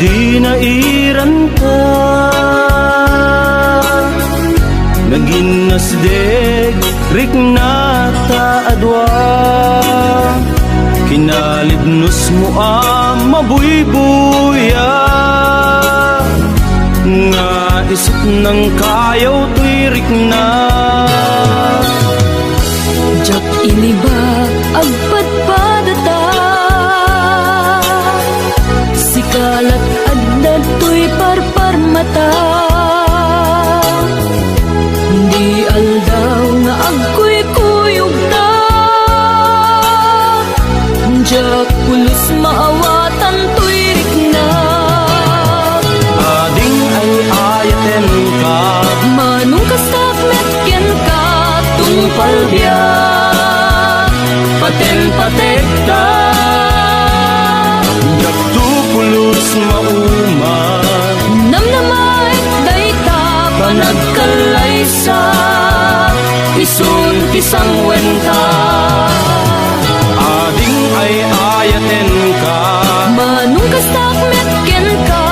di nairanta, naginasdeg riknata adwa, kinalibnos mo mabuybuya, nga isip ng kayaw to'y rikna. Jak ini ba agpadpadata, sikalat adda to'y parparmata, di aldaw nga agkuy-kuyog na, jak pulos maawatan to'y rikna. Ading ay ayaten ka, Manong kastak metken ka, tungpal biyak, paten-patek ka, jak tupulos mauman, namnamay dayta, panagkalaysa, isun pisang wenta. Ading ay ayaten ka, manong kastak metken ka,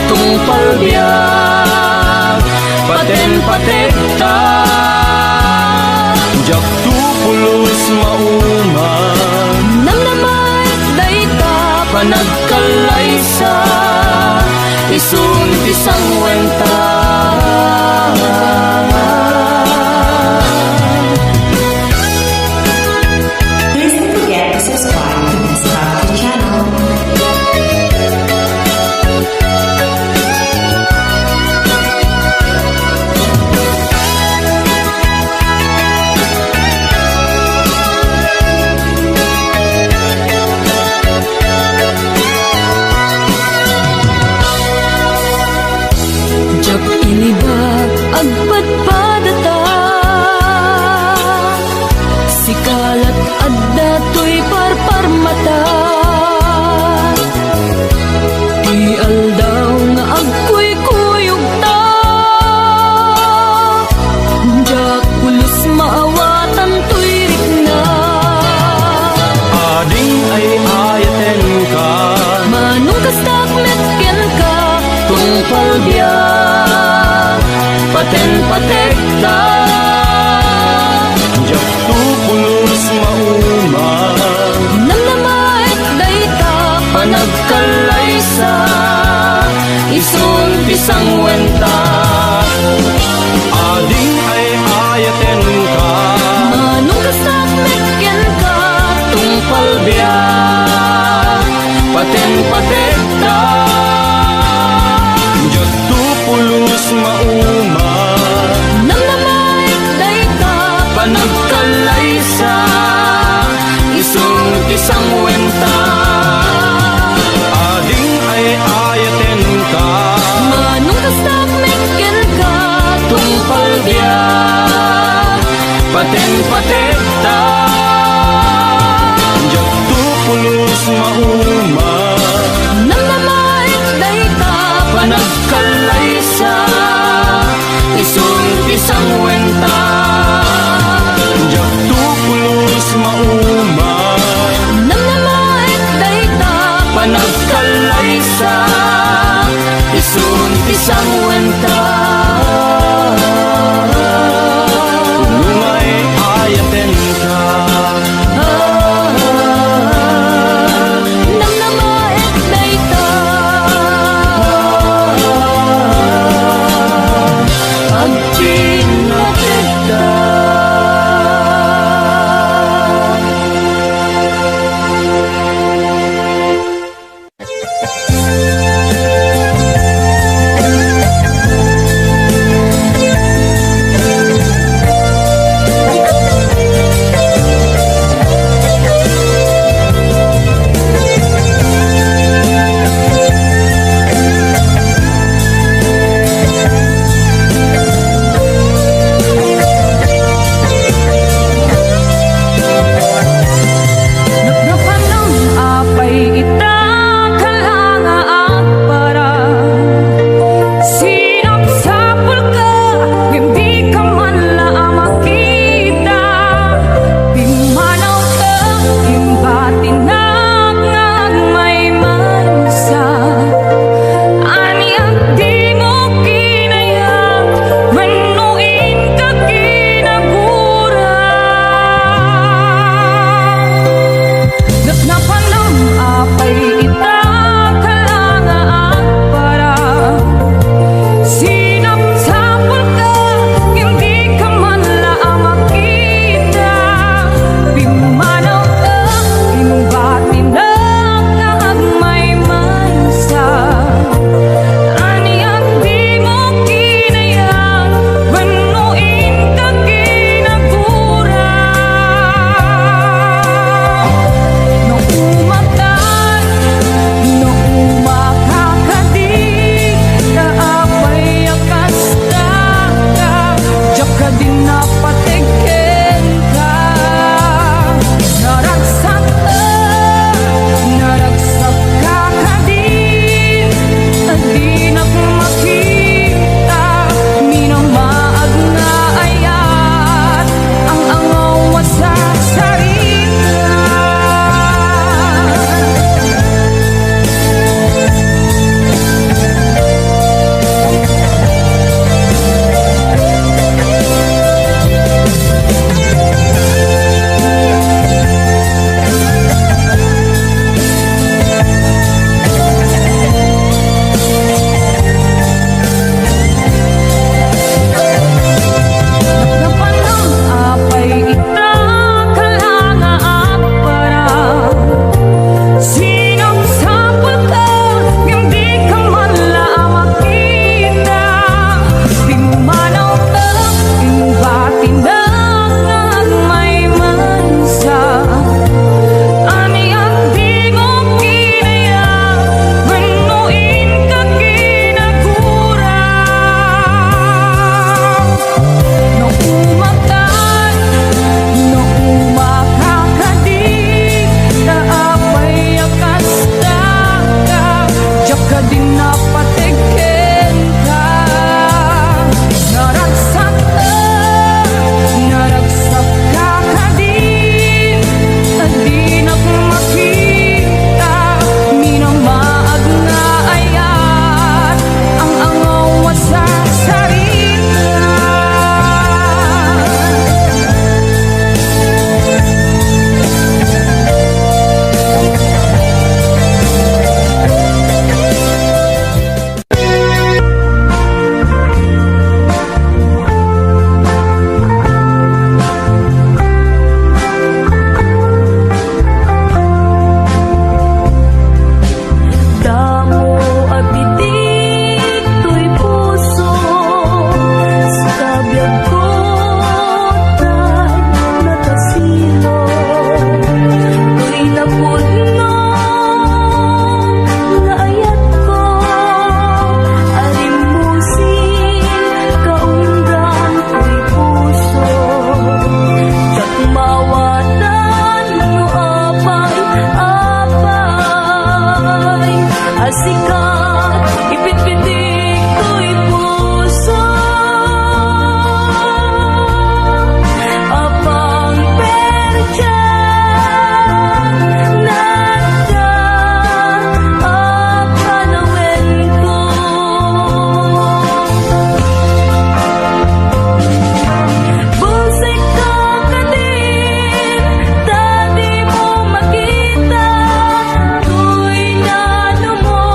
tungpal biyak, paten-patek ka, jak tupulos mauman, namnamay dayta, panagkalaysa, isun pisang wenta. Please don't forget to subscribe to this channel. jak ini ba agpadpadata, sikalat adda to'y parparmata, di aldaw nga agkuy-kuyog ta, jak pulos maawatan to'y rikna. Ading ay ayaten ka, Manong kastak metken ka, tungpal biyak, paten-patek ka, jak tupulos mauman, namnamay dayta, panagkalaysa, isun pisang wenta. Ading ay ayaten ka, manong kastak metken ka, tungpal biyak, paten-patek ka, jak tupulos mauman, namnamay dayta, panagkalaysa, isun pisang wenta. Ading ay ayaten ka, manong kastak metken ka, tungpal biyak, paten-patek ka, jak tupulos mauman, namnamay dayta, panagkalaysa, isun pisang wenta. Jak tupulos mauman, namnamay dayta, panagkalaysa, isun pisang wenta. Tulungay ayaten ka, namnamay dayta, agpinatek ka. Asikat, ipitpitik ko'y puso. Apang percha, nagda-apanawin ko. Busay ka din, dati mo makita. Tuy nano mo,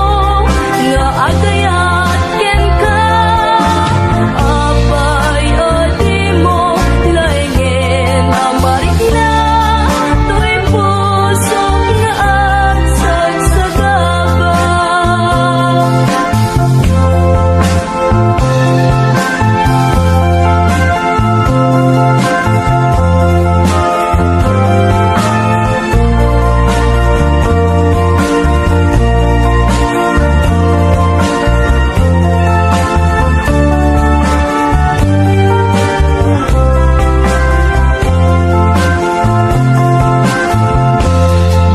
nga agayat ken ka. Apay adi mo, laingin amarik na. Tuy puso nga agsagsagaba.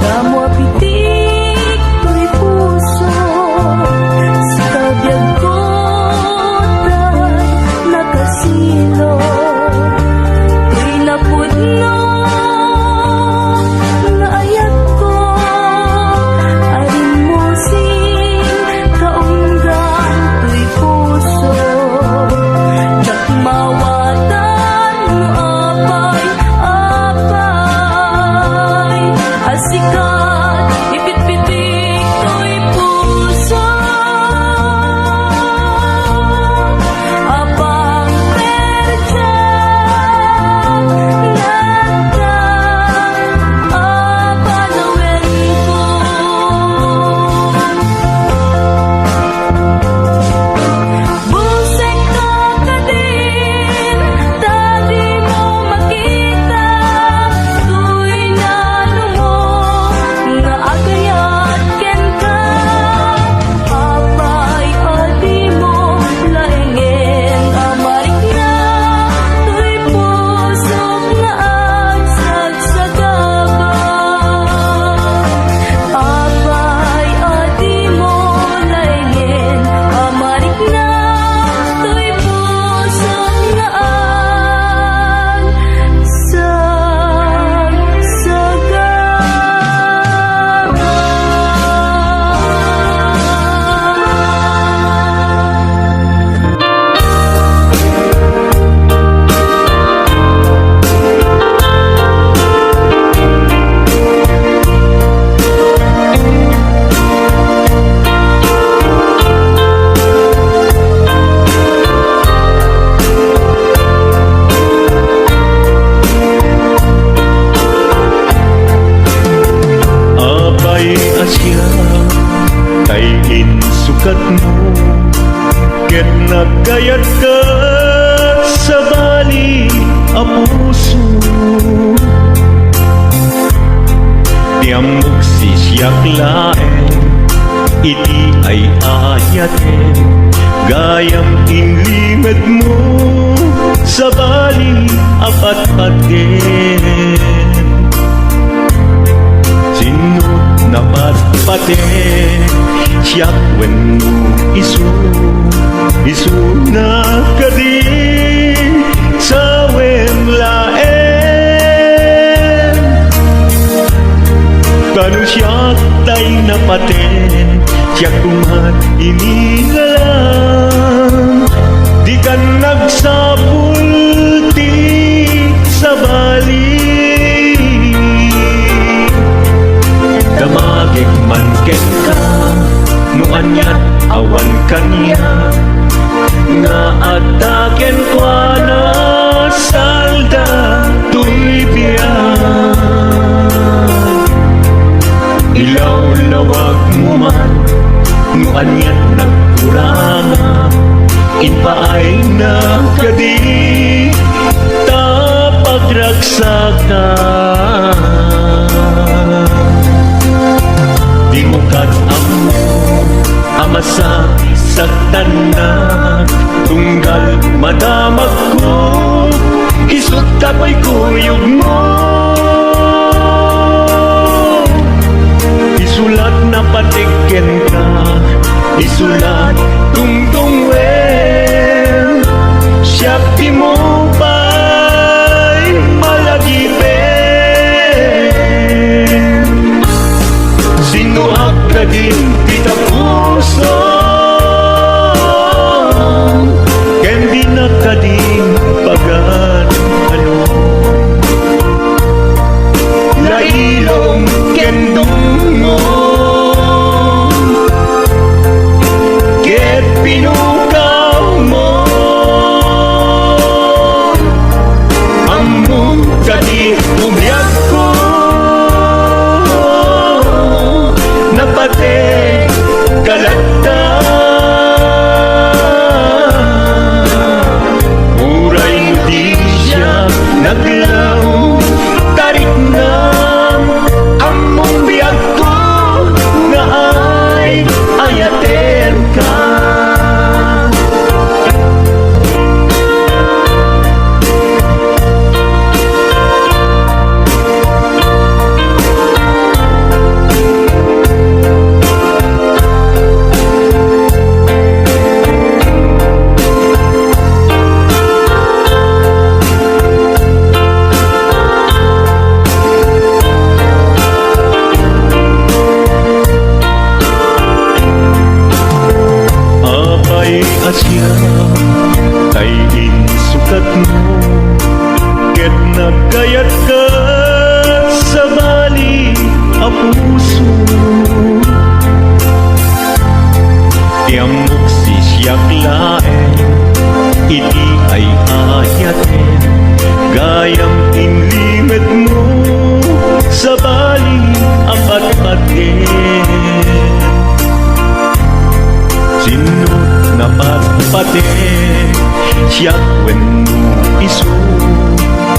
Damo apitik ko'y puso, sa kabyag ko ta'y nakasilo. Tuy napudno, naayat ko, arin mo sing kaunggan tuy puso. Dakmawatan mo apay, asikat, ipitpitik ko'y puso. Apang percha, nagda-apanawin ko. Busay ka din, dati mo makita. Tuy nano mo, nga agayat ken ka. Apay adi mo, laingin amarik na. Tuy puso nga agsagsagaba. Apay adi mo, laingin amarik na. Tuy puso nga Abay asya, tay insukat mo. Ket nagkayat ka sa bali a puso. Tiamok sisyak laeng, iti ay ayaten. Gayam inlimed mo sa bali apat-paten. Sinut na patpaten, siyak wenno isu na kadin sa wemlaen. Kanu siyak tay napaten, siyak kumat inilalang. Di ka nagsapulti sa bali. Damagig man ken ka, no anyat awan kanya. Nga ataken kwa na salda tuy biyan. Ilaw-lawag mo man, no anyat nagkuranga. Inpaay na kadi, tapagragsakan. Di mo kat-amo, amasa saktan na. Tunggal madamag ko, isut tapay kuyog mo. Isulat na patikken ka, isulat tungtung wen siya di mo pa'y malagipin sinuak ka din kita puso ken di na ka din pagan ano lailong kendong mo ket pinukaw mo among kadi umyak ko napate kalagta uray di siya naglaw tarik na among biyag ko nga ay ayaten ka asya kay insukat mo ket nagkayat ka sa bali a puso tiamok si siyak laeng iti ay ayaten gayam inlimet mo sa bali ang patpaten sinut na patpate siya wenno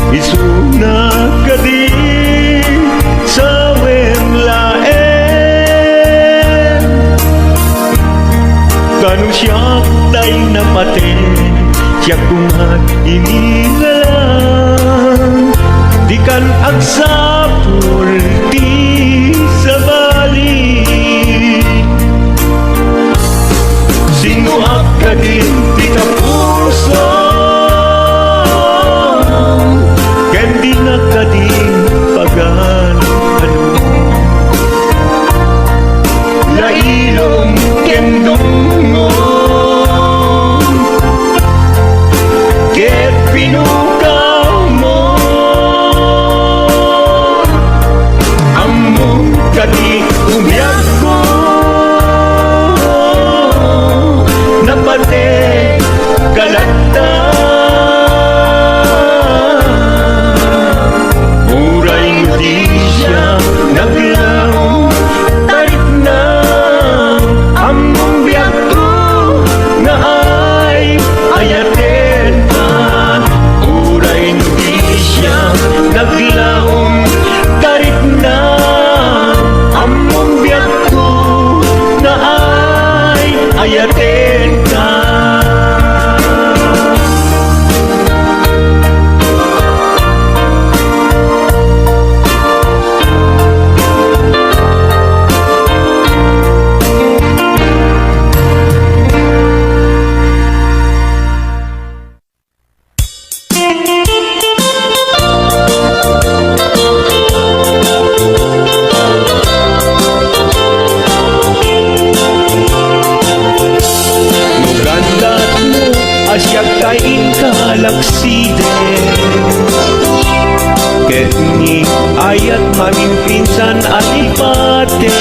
isu na kadi sa wenlaen kanu siya tay na pate siya kumat inilalang di kan agsapul di sa bali sinuak ka din di ka puso ken di na ka din pagan ano lailong kendong mo ket pinukaw mo among ka di umyak ko napate kalagta uray di siya naglaw tarik na among biyag ko nga ay ayaten ka uray di siya naglaw tarik na among biyag ko nga ay ayaten ka asyak kain kalakside ket ni ayat mamimpinsan alipate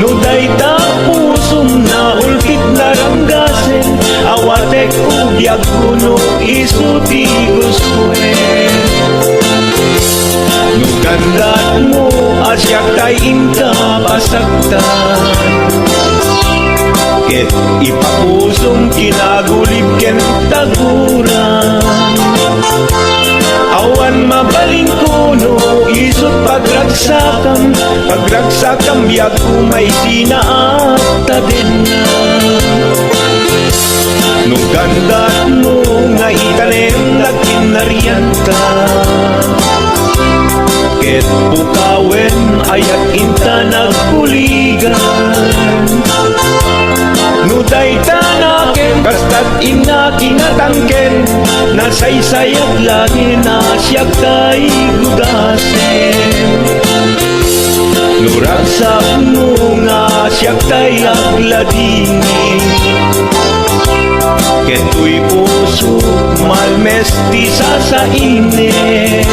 no dayta pusong na ulkit na ranggasen awatek ugyag kuno isuti gusuen no gandat mo asyak kain ka basagtan ket ipapusong kinagulib ken taguran awan mabaling kuno isut pagragsakam biag umay sinaata din na nung gandat mo nga itanem nagkinarianta ket pukawen ayat inta nagkuligan kinatangken nasaysay at lagi na siya kay gudasen. Nuragsak mo nga siya kay agladini, keto'y puso malmestisa sa init.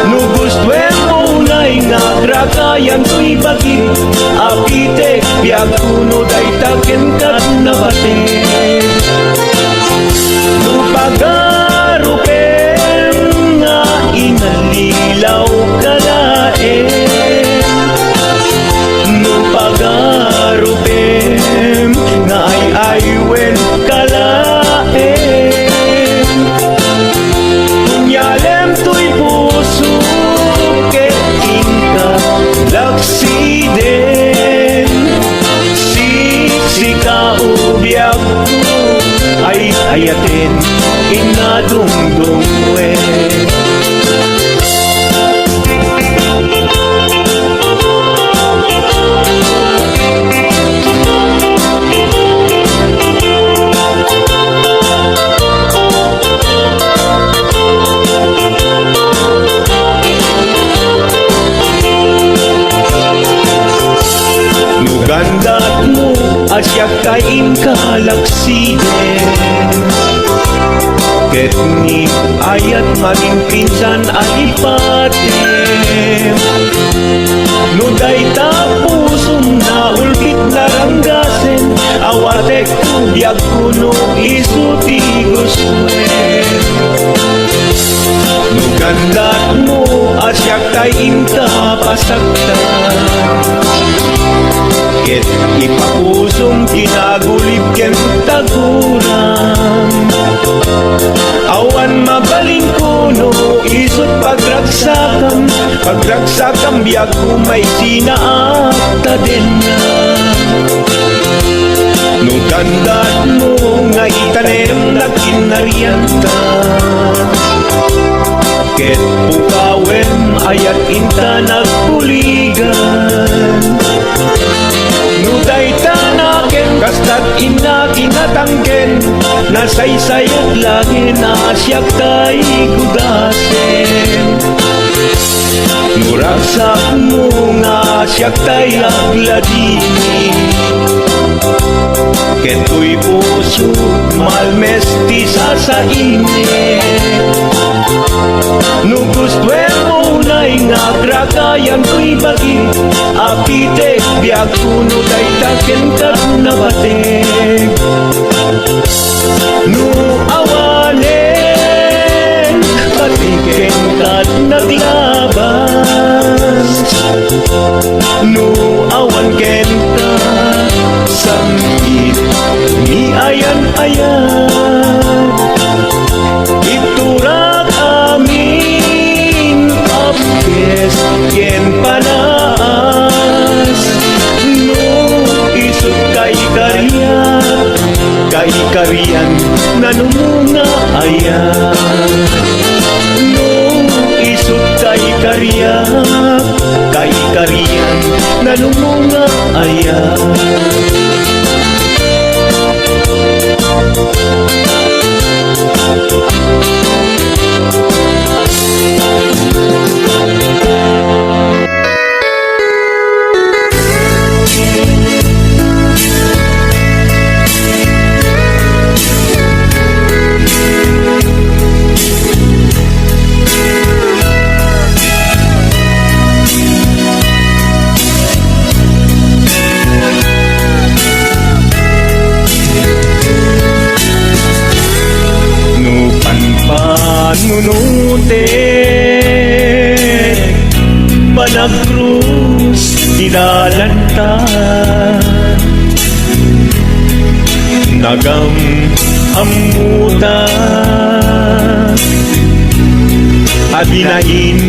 Nugustwen mo na'y nagragayan to'y bagit, apitek biag kuno day taken kat na batin. Nupagarupen nga inalilaw kalaen, nupagarupen nga ay aywen kalaen. Kunyalem to'y puso ket inka laksiden, sika ubiag ko ay ayatin inadungdungwe. Nugandat mo asya kain kalaksiden, ket ni ayat maging pinsan alipatem. Nuday tapusong na ulkit naranggasen, awatek biag kuno isuti guswen. Nugandat mo asya kain kapasaktan, ket ipapusong kinagulib ken taguran. Awan mabaling kuno isut pagragsakam biag kumay sinaakta din na. Nugandat mo nga itanem na kinarianta, ket pukawen ayat inta nagpuligan. Nuday tanaken kastat ina kinatangken, nasaysay at lagi na siya kay gudasen. Nuragsak mo nga siya kay agladini, keto'y puso malmestisa sa init. Nugustwen mo na'y nagragayan to'y bagit, apitek biag kuno day taken kat na batek. Nu awanen patiken kat naglabas, nu awan ken ka sangkit ni ayan-ayan. Iturak amin apkes ken panas, no isut kay kariyan nanumunga ayan. No isut kay kariyan nanumunga ayan. Nunutin panagkrus dinalanta, nagam amuta abinain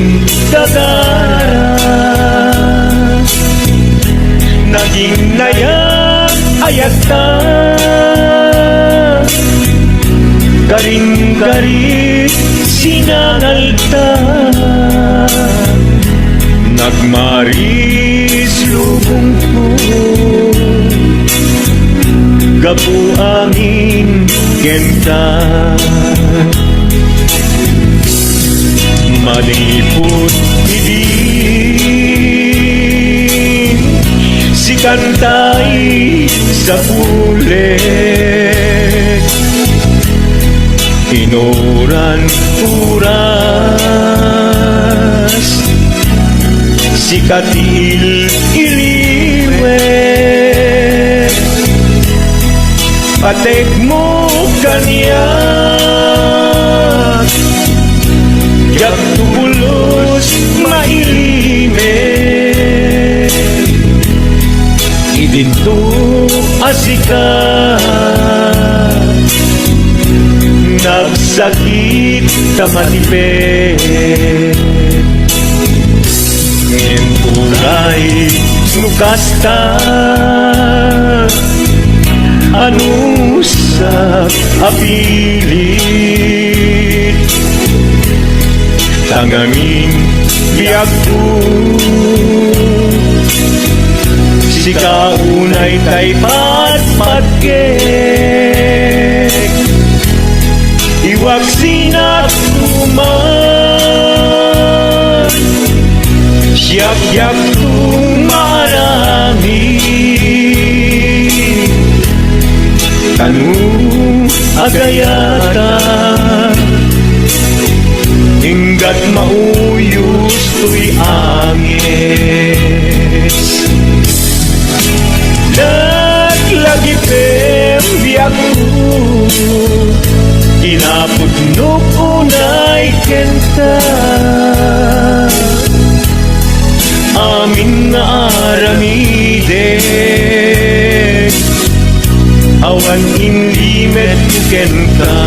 dagara, naging nayak ayata, garing-garing sinangalta, nagmaris lubong ko, gabu angin kenta malipot idin si kantay sa pulet inoran uras si katil iliwet patek mo kanyak yak tubulos mailimet idinto asika nagsakit kamatipet ngentulay nukasta anusak apilit tangangin biag ko si kaunay tay patpatkek iwag sinak tuman siyak-yak tumarami tanong agayata hinggat mauyos tuy angis naglagipem biyak ko kinapudnok unay kenta amin nga aramidek awan inlimet kenta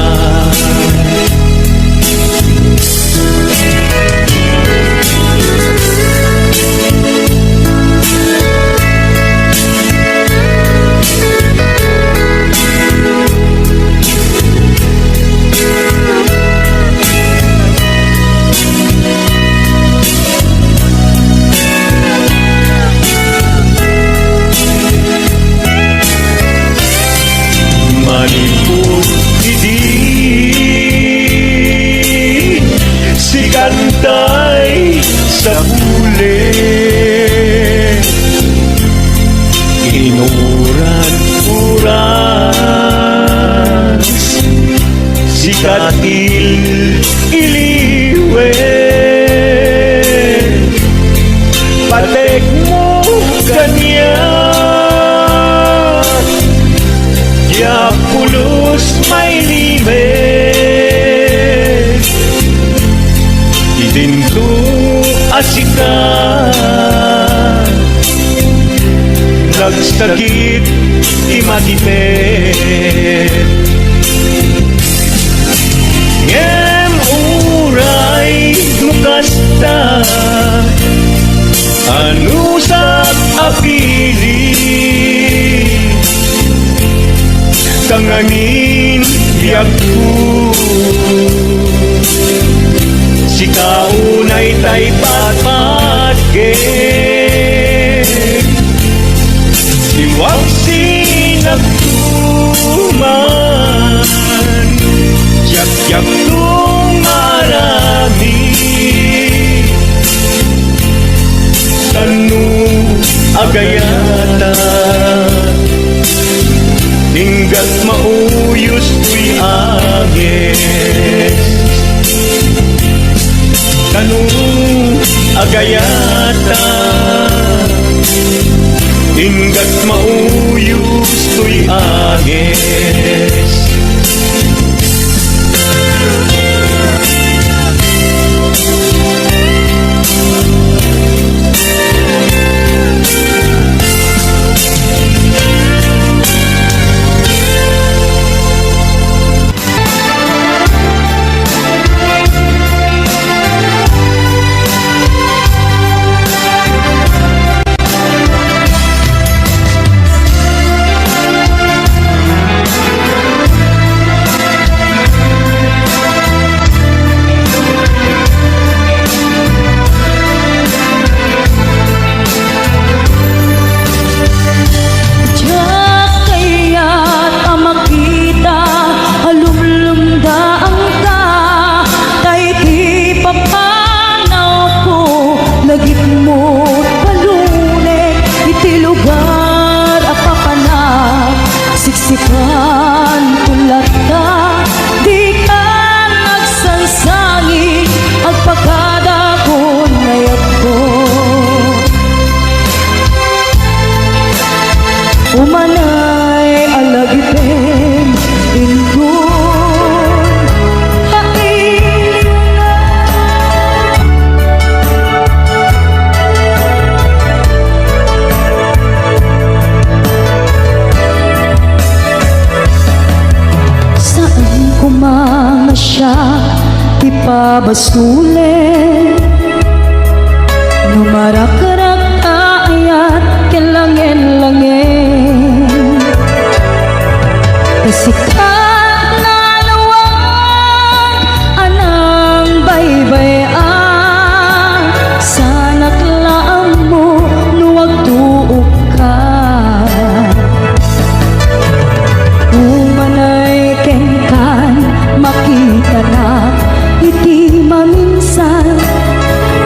malipot idin si kantay sa pulet inuran uras si katil iliwet patek mo ganyan ya pulos may limet idinto asika nagsakit imatipet ngem uray nukasta anusak apili kangangin biag ko si kaunay tay patpatkek iwag sinagtuman yak-yak tumarami tanong agayata hinggat mauyos tuy agis tanong agayata hinggat mauyos tuy agis Humanay alagitin indun saan kumanga siya ipabasulin numarak-rak ayat kilangin-langin kasikat na lawag anang baybay-an sana't laang mo nuwag tuog ka umanay kenkan makita na iti maminsan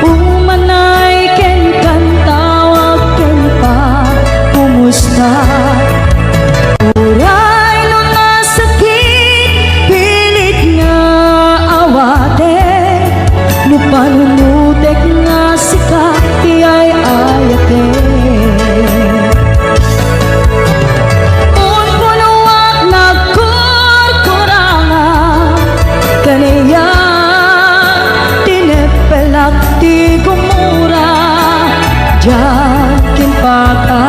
umanay kenkan tawag ken pa kumusta uray no nasakit pilit nga awate no panunutek nga sika iyay ayate un punuak nagkurkuranga kaniya tinepelak ti gumura jakin paka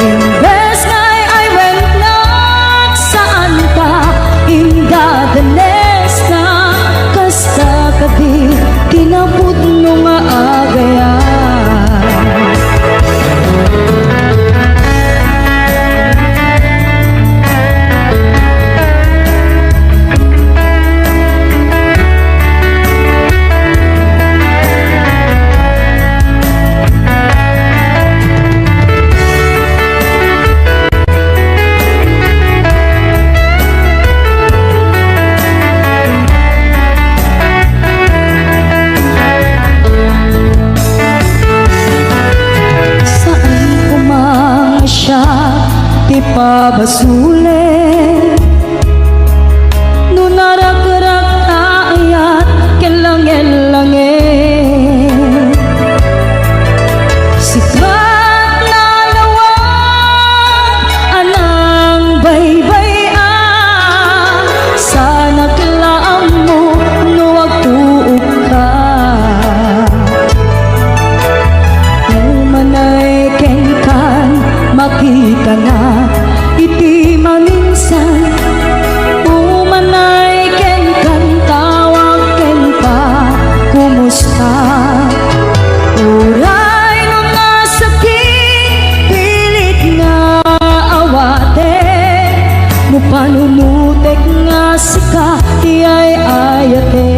imbes ngay ay went nak saan ka indadanes na kasta kadi tinapod no nga agayan ipabasulit no narak-rak ayat kilangin-langin sikat na lawag anang baybay-an sana't laang mo nuwag tuog ka umanay kenkan makita na iti maminsan umanay ken kan tawag ken pa kumusta uray no nasakit pilit nga awate no panunutek nga sika iyay ayate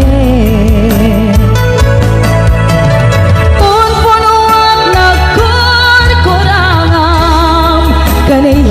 un punuak nagkurkurangam kanay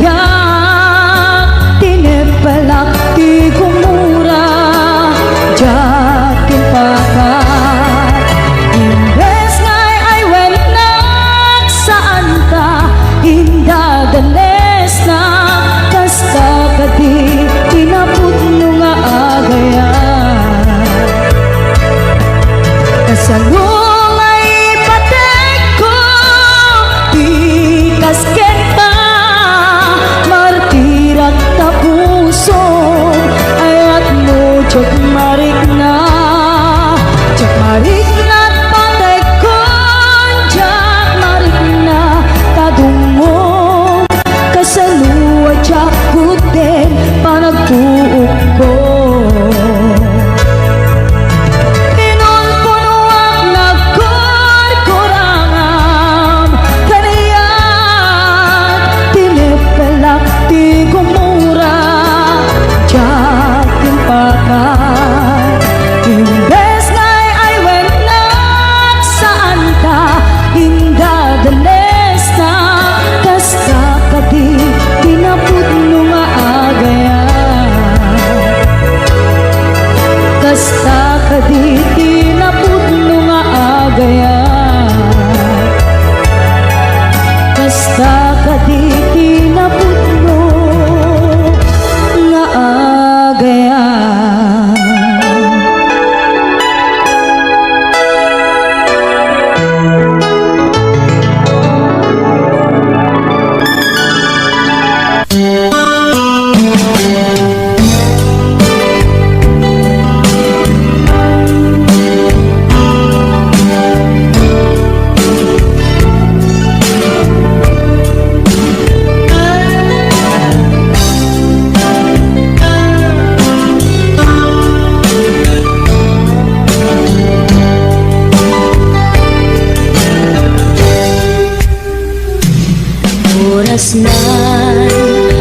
kasnan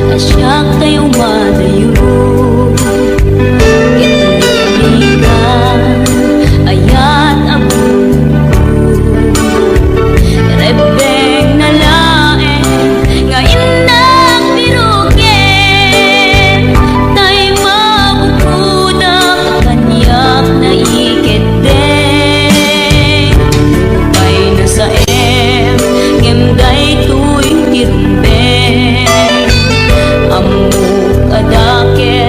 asyak kay umadayo kitnikan ayat abong rebeng na laeng nga inang birugen tay mabukudak kanyak na iketeng ay nasa ngem day tuwing tirumbeng amok adake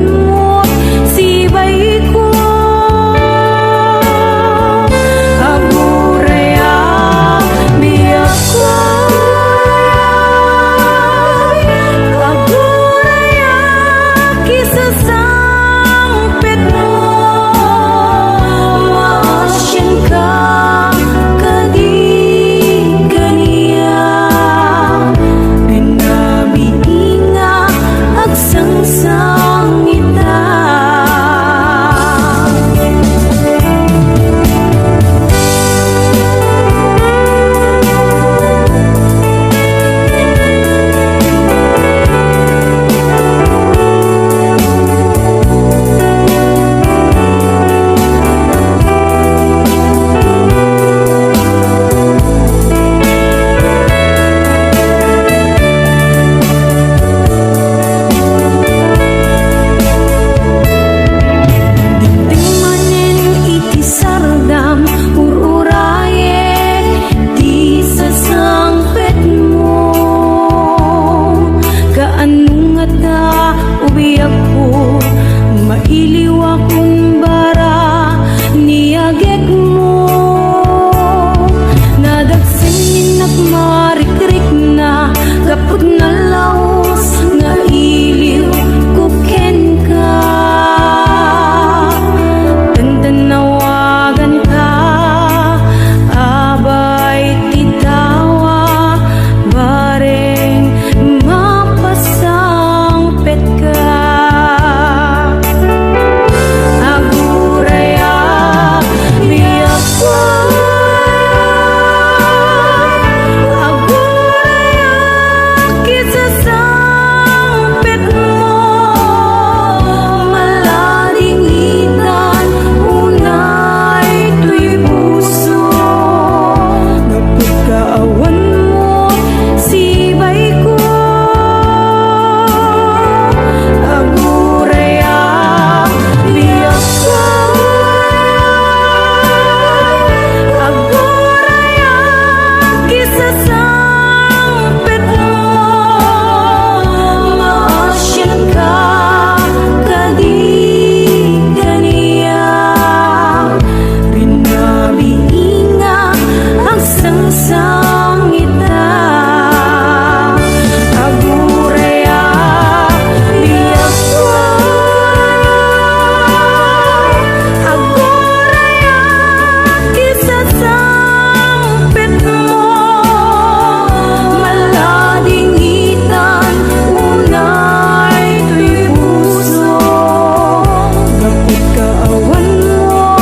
mo, sibay ko. Aguraya, biyak ko. Aguraya, kisasangpit mo. Maasyan ka, kadigania. Pinabiinga, agsangsang ita. Tingmanin iti sardam, ururaye, di sasangpet mo. Kaanong nga ta, ubiyak ko, mailiw akong bara, niyagek mo. Nadagsin at marikrik na, kapag nalaos, nga iliw kuken ka. Tantanawagan ka, abay titawa, bareng mapasangpet ka. Aguraya, biyak ko. Aguraya, kisasangpet mo. Malaling hitan, unay to'y puso. Napagkaawan mo, sibay ko. Aguraya, biyak ko. Aguraya, kisasangpet mo. Maasyan ka, kadigania. Pinabiinga, agsangsang ita. Aguraya, biyak ko. Aguraya, kisasangpet mo. Malading hitan, unay to'y puso. Kapag kaawan mo,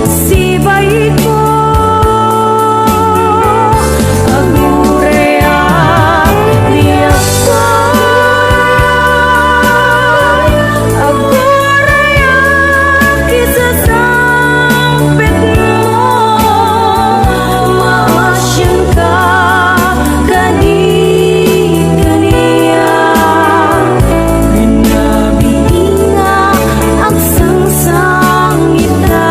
sibay ko. Aguraya, biyak ko. Aguraya, kisasangpet mo. Maasyan ka, kadigania. Pinabiinga, agsangsang ita.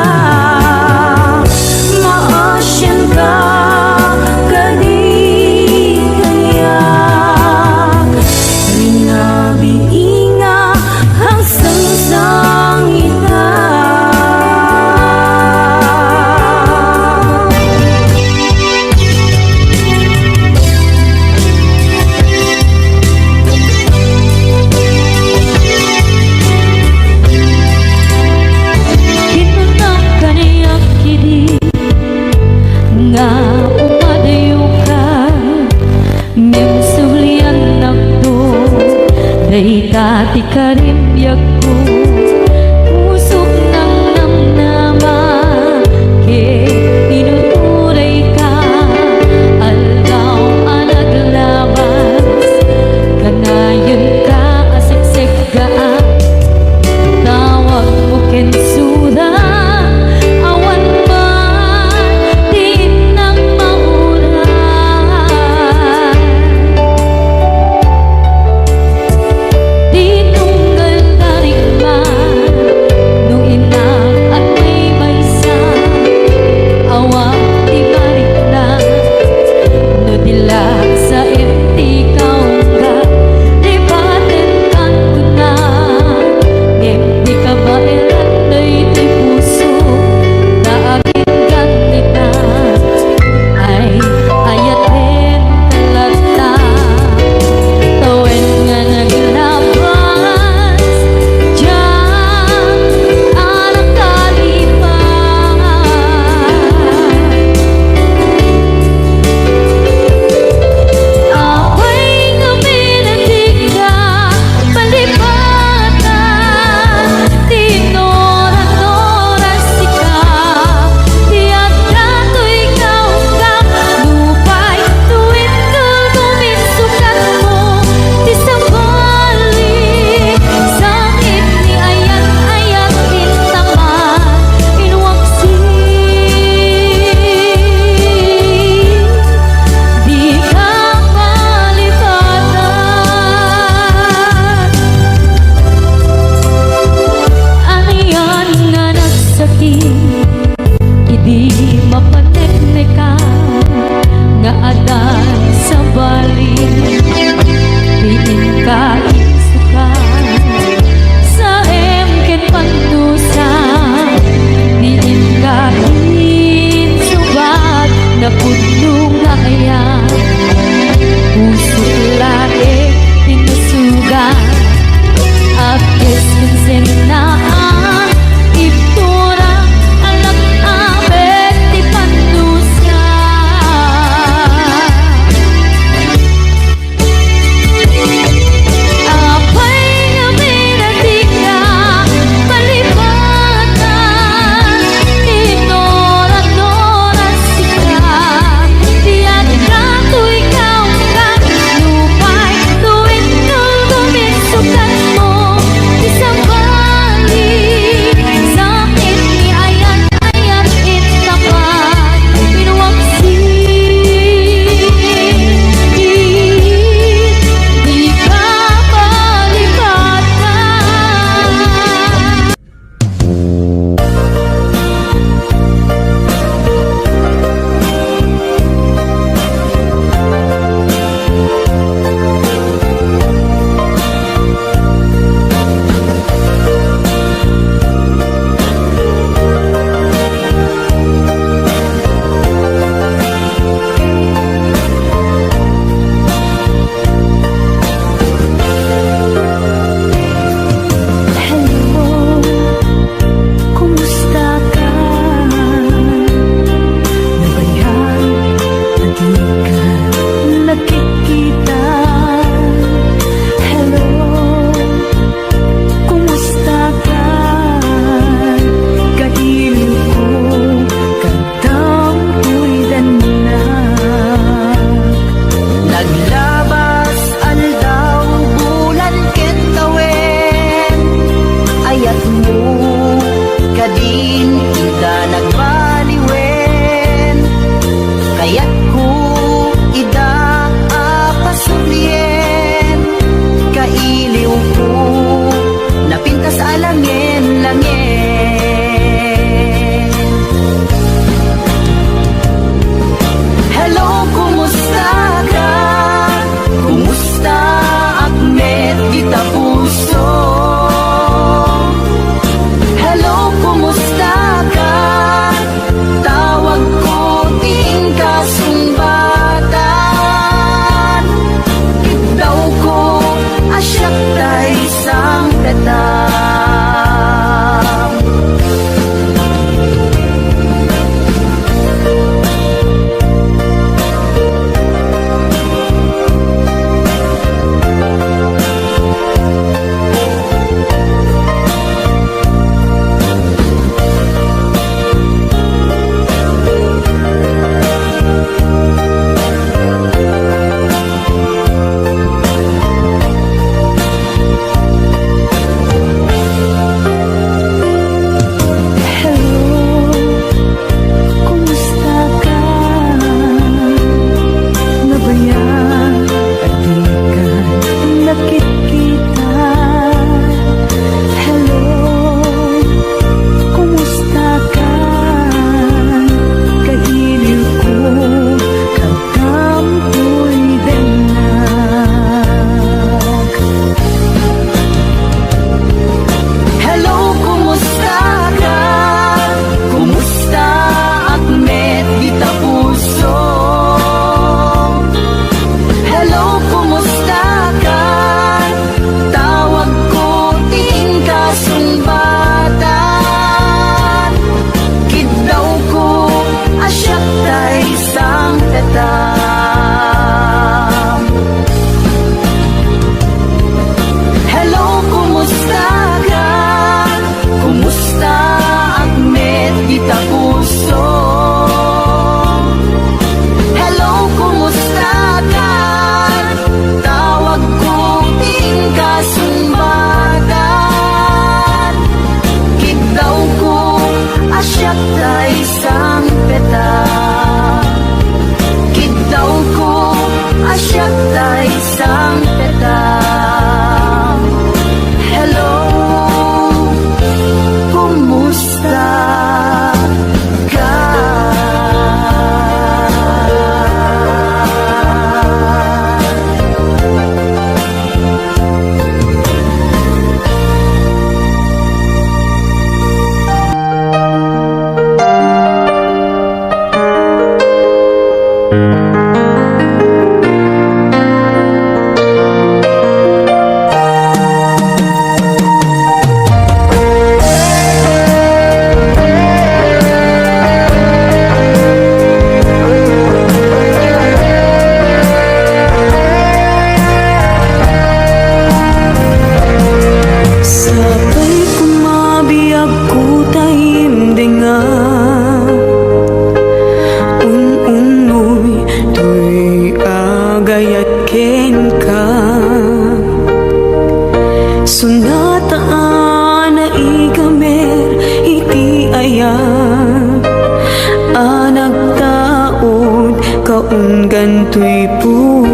Maasyan ka, kadigania. Pinabiinga, agsangsang ita. Hinunang kaniyak kini, nga umadayo ka. Ngem sulian nakdo, day tati karimyak ko. Usok ng namnama, ke tinuturay ka. Aldaw anaglabas, kanayon ka asiksik ka. Tawag mo kensuda, awan man, di nang maulan. Di tunggal tarik ba,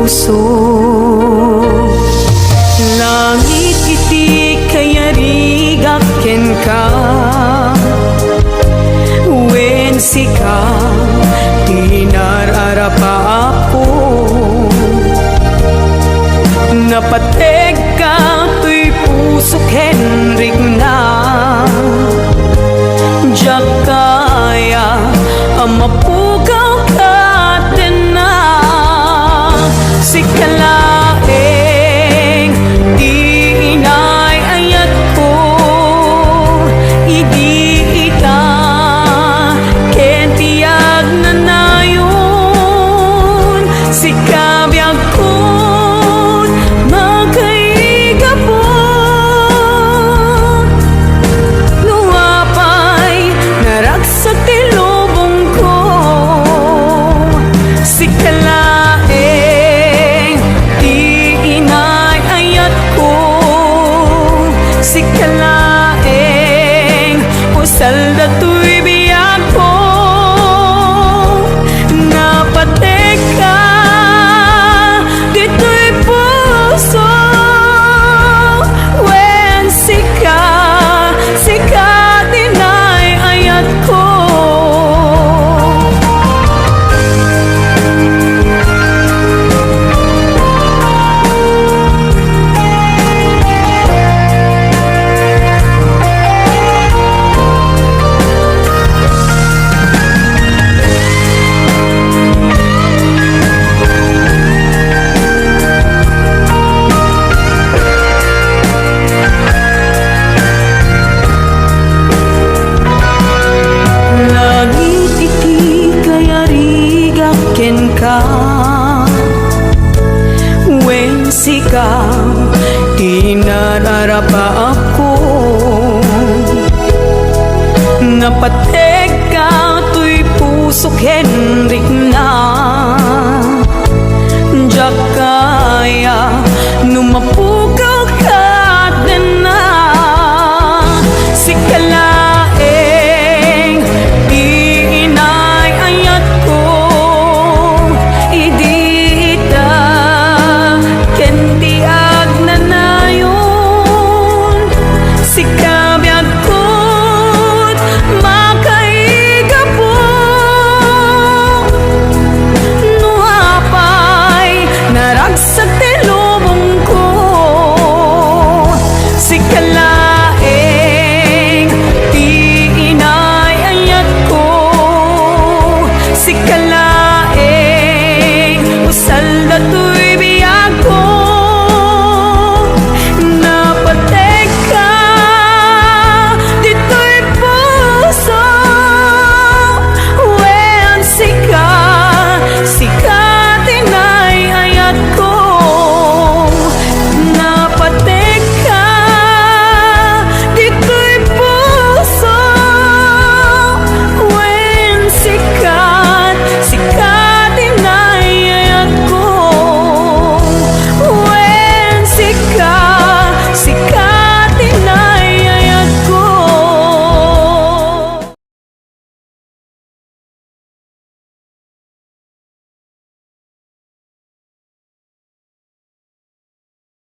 puso. Langit iti kayarigak ken ka, wen sika tinararapa ako. Napateg ka tuy puso Henrik na, diyak kaya amapugaw ka din na. Sikalaeng di inay ayat ko, idi ita ken tiyag na nayon. Sikabiyag ko magkaigapon, luwapay naragsak ti lubong ko. Sikalaeng di inay ayat ko, sikalaeng usal dato'y biyag ko. Napatek ka dito'y puso, wen sika dinay ayat ko. Langit iti kayarigak ken ka, wen sika tinararapa